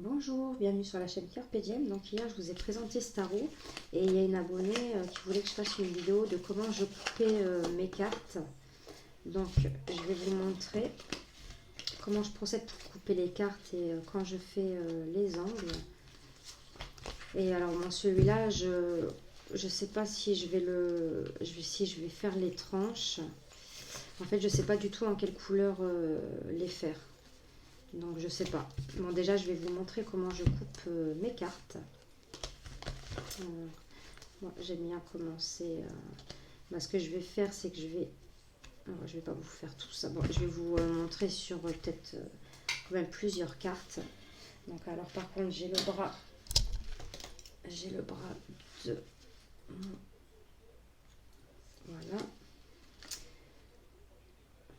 Bonjour, bienvenue sur la chaîne Carpe Diem. Donc hier je vous ai présenté Staro et il y a une abonnée qui voulait que je fasse une vidéo de comment je coupais mes cartes. Donc je vais vous montrer comment je procède pour couper les cartes et quand je fais les angles. Et alors bon, celui-là je sais pas si je vais faire les tranches. En fait je sais pas du tout en quelle couleur les faire. Donc je sais pas. Bon déjà je vais vous montrer comment je coupe mes cartes. Bon, j'aime bien commencer. Ce que je vais faire c'est que je vais pas vous faire tout ça. Bon, je vais vous montrer sur peut-être quand même plusieurs cartes. Donc alors par contre j'ai le bras de voilà.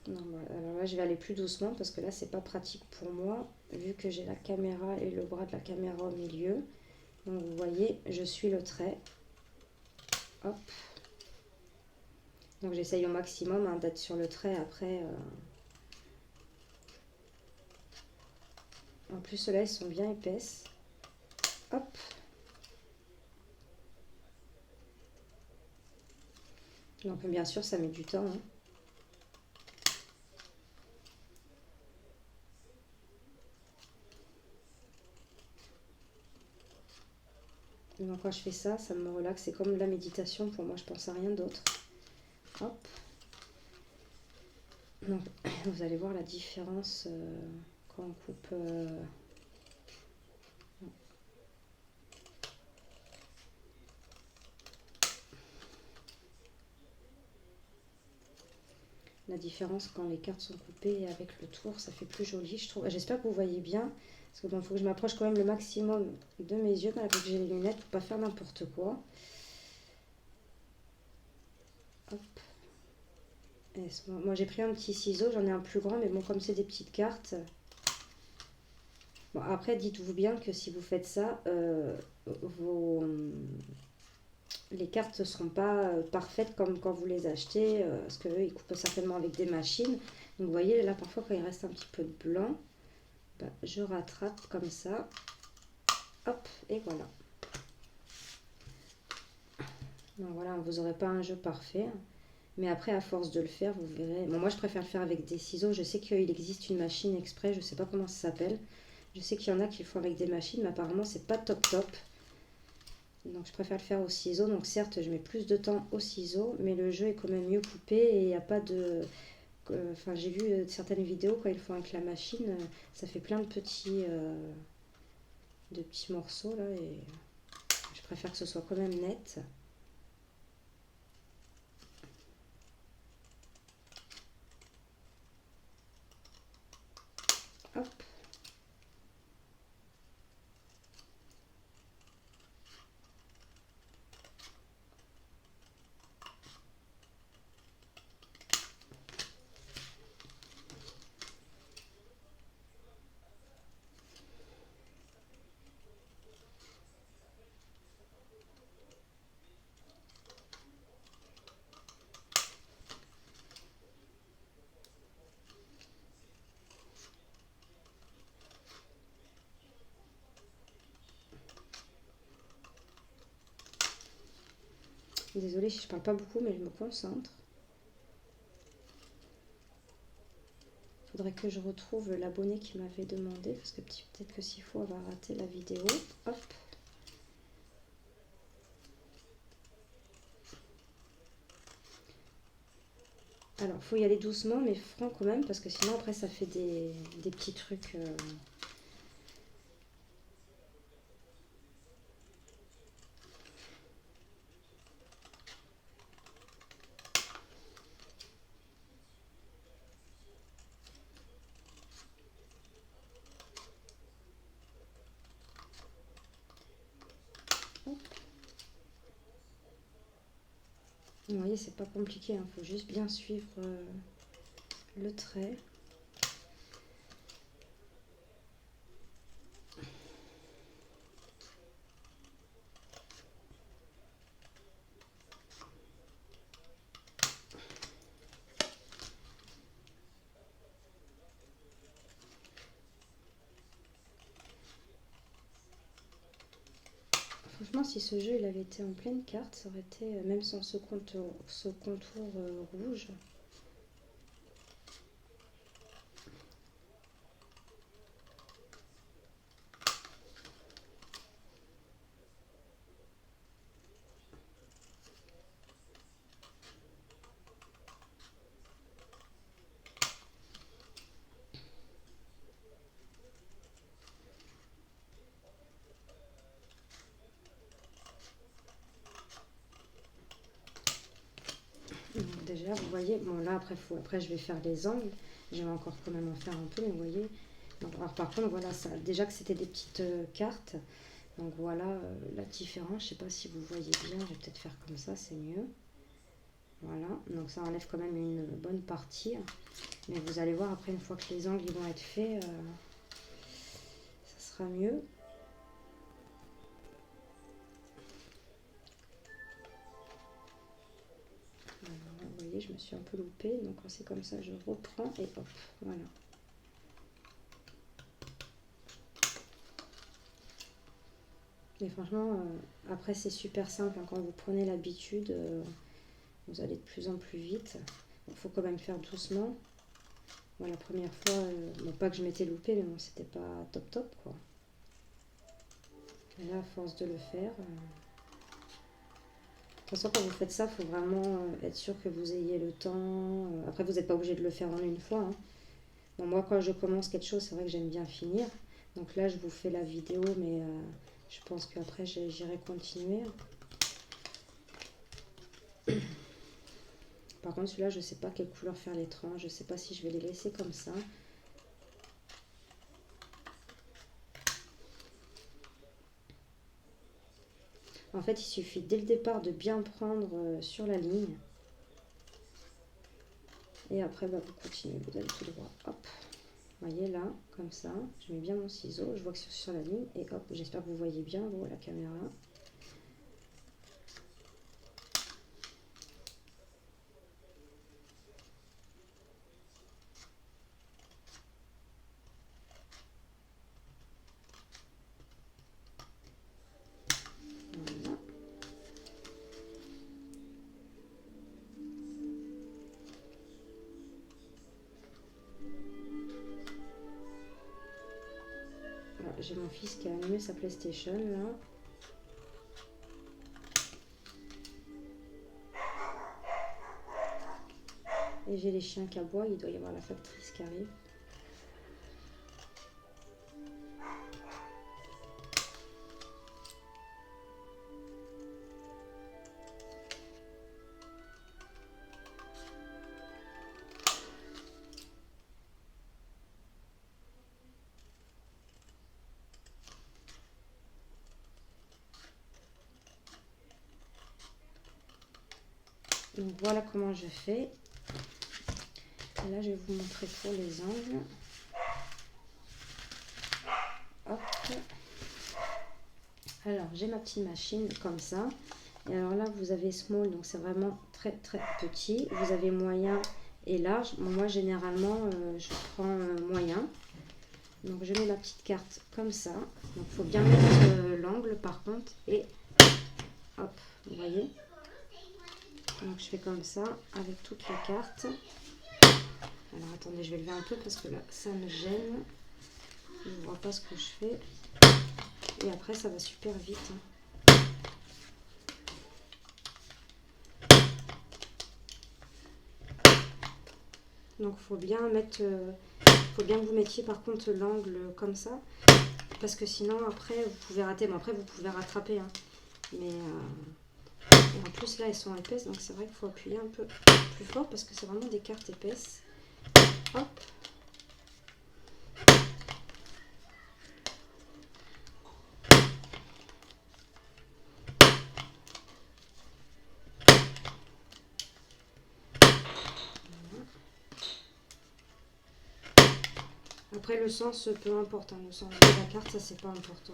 Non, alors là je vais aller plus doucement parce que là c'est pas pratique pour moi vu que j'ai la caméra et le bras de la caméra au milieu. Donc vous voyez je suis le trait. Hop. Donc j'essaye au maximum d'être sur le trait après. En plus ceux-là ils sont bien épaisses. Hop. Donc bien sûr ça met du temps. Hein. Donc quand je fais ça, ça me relaxe. C'est comme la méditation pour moi, je pense à rien d'autre. Hop. Donc vous allez voir la différence quand on coupe. La différence quand les cartes sont coupées avec le tour, ça fait plus joli, je trouve. J'espère que vous voyez bien. Parce que bon, il faut que je m'approche quand même le maximum de mes yeux, malgré que j'ai les lunettes, pour pas faire n'importe quoi. Hop. Moi j'ai pris un petit ciseau, j'en ai un plus grand, mais bon, comme c'est des petites cartes. Bon, après, dites-vous bien que si vous faites ça, les cartes ne seront pas parfaites comme quand vous les achetez, parce qu'eux, ils coupent certainement avec des machines. Donc, vous voyez, là, parfois, quand il reste un petit peu de blanc, je rattrape comme ça. Hop, et voilà. Donc, voilà, vous n'aurez pas un jeu parfait. Mais après, à force de le faire, vous verrez. Bon, moi, je préfère le faire avec des ciseaux. Je sais qu'il existe une machine exprès, je ne sais pas comment ça s'appelle. Je sais qu'il y en a qui le font avec des machines, mais apparemment, c'est pas top top. Donc je préfère le faire au ciseau. Donc certes, je mets plus de temps au ciseau, mais le jeu est quand même mieux coupé et il n'y a pas de... Enfin, j'ai vu certaines vidéos quand ils le font avec la machine, ça fait plein de petits morceaux là et je préfère que ce soit quand même net. Hop. Désolée si je parle pas beaucoup, mais je me concentre. Faudrait que je retrouve l'abonné qui m'avait demandé, parce que peut-être que s'il faut, elle va rater la vidéo. Hop. Alors, il faut y aller doucement, mais franc quand même, parce que sinon après ça fait des petits trucs... Vous voyez, c'est pas compliqué, il faut juste bien suivre le trait. Franchement, si ce jeu il avait été en pleine carte, ça aurait été, même sans ce contour rouge. Donc déjà, vous voyez, bon là après je vais faire les angles, je vais encore quand même en faire un peu, mais vous voyez. Donc, alors par contre, voilà, ça, déjà que c'était des petites cartes, donc voilà la différence. Je sais pas si vous voyez bien, je vais peut-être faire comme ça, c'est mieux. Voilà, donc ça enlève quand même une bonne partie, mais vous allez voir après une fois que les angles ils vont être faits, ça sera mieux. Alors, vous voyez, je me suis un peu loupée, donc quand c'est comme ça, je reprends et hop, voilà. Mais franchement, après c'est super simple, hein, quand vous prenez l'habitude, vous allez de plus en plus vite. Il faut quand même faire doucement. Bon, la première fois, bon, pas que je m'étais loupée, mais bon, c'était pas top top quoi. Et là, à force de le faire, de toute façon, quand vous faites ça, il faut vraiment être sûr que vous ayez le temps. Après, vous n'êtes pas obligé de le faire en une fois, hein. Bon, moi, quand je commence quelque chose, c'est vrai que j'aime bien finir. Donc là, je vous fais la vidéo, mais je pense qu'après, j'irai continuer. Par contre, celui-là, je ne sais pas quelle couleur faire les tranches. Je ne sais pas si je vais les laisser comme ça. En fait, il suffit dès le départ de bien prendre sur la ligne. Et après, bah, vous continuez, vous allez tout droit. Hop, vous voyez là, comme ça. Je mets bien mon ciseau, je vois que c'est sur la ligne. Et hop, j'espère que vous voyez bien, vous, la caméra. Voilà. Voilà, j'ai mon fils qui a allumé sa PlayStation là. Et j'ai les chiens qui aboient, il doit y avoir la factrice qui arrive. Donc voilà comment je fais. Et là, je vais vous montrer pour les angles. Hop. Alors, j'ai ma petite machine comme ça. Et alors là, vous avez small, donc c'est vraiment très très petit. Vous avez moyen et large. Bon, moi, généralement, je prends moyen. Donc, je mets ma petite carte comme ça. Donc, il faut bien mettre l'angle par contre. Et hop, vous voyez. Donc, je fais comme ça avec toute la carte. Alors, attendez, je vais lever un peu parce que là, ça me gêne. Je ne vois pas ce que je fais. Et après, ça va super vite, hein. Donc faut bien mettre, faut bien que vous mettiez par contre l'angle comme ça, parce que sinon après vous pouvez rater. Bon après vous pouvez rattraper, hein. Mais et en plus là elles sont épaisses, donc c'est vrai qu'il faut appuyer un peu plus fort parce que c'est vraiment des cartes épaisses. Hop. Après le sens, peu importe, hein, le sens de la carte, ça c'est pas important.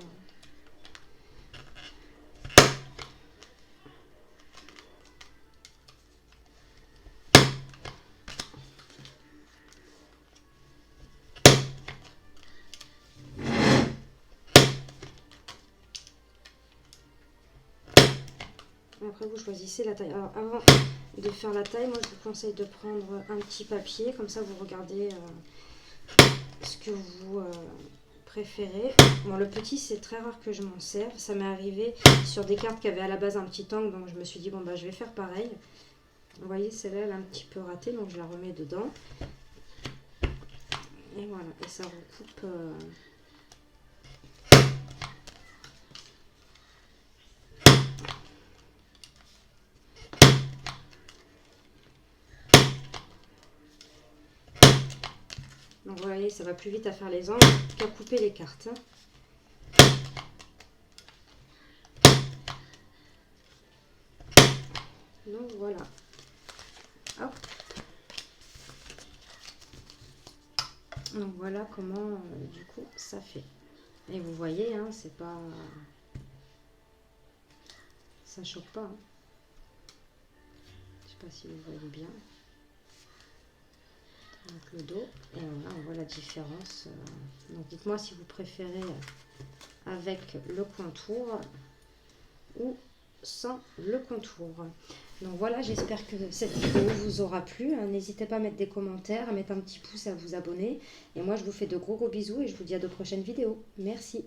Après, vous choisissez la taille. Alors, avant de faire la taille, moi, je vous conseille de prendre un petit papier. Comme ça, vous regardez ce que vous préférez. Bon, le petit, c'est très rare que je m'en serve. Ça m'est arrivé sur des cartes qui avaient à la base un petit angle. Donc, je me suis dit, bon, bah, je vais faire pareil. Vous voyez, celle-là, elle est un petit peu ratée. Donc, je la remets dedans. Et voilà. Et ça recoupe... Donc, vous voyez, ça va plus vite à faire les angles qu'à couper les cartes. Donc, voilà. Hop. Donc voilà comment du coup ça fait. Et vous voyez, hein, c'est pas, ça choque pas. Hein. Je sais pas si vous voyez bien. Donc le dos, et voilà, on voit la différence. Donc dites-moi si vous préférez avec le contour ou sans le contour. Donc voilà, j'espère que cette vidéo vous aura plu. N'hésitez pas à mettre des commentaires, à mettre un petit pouce, à vous abonner. Et moi, je vous fais de gros bisous et je vous dis à de prochaines vidéos. Merci.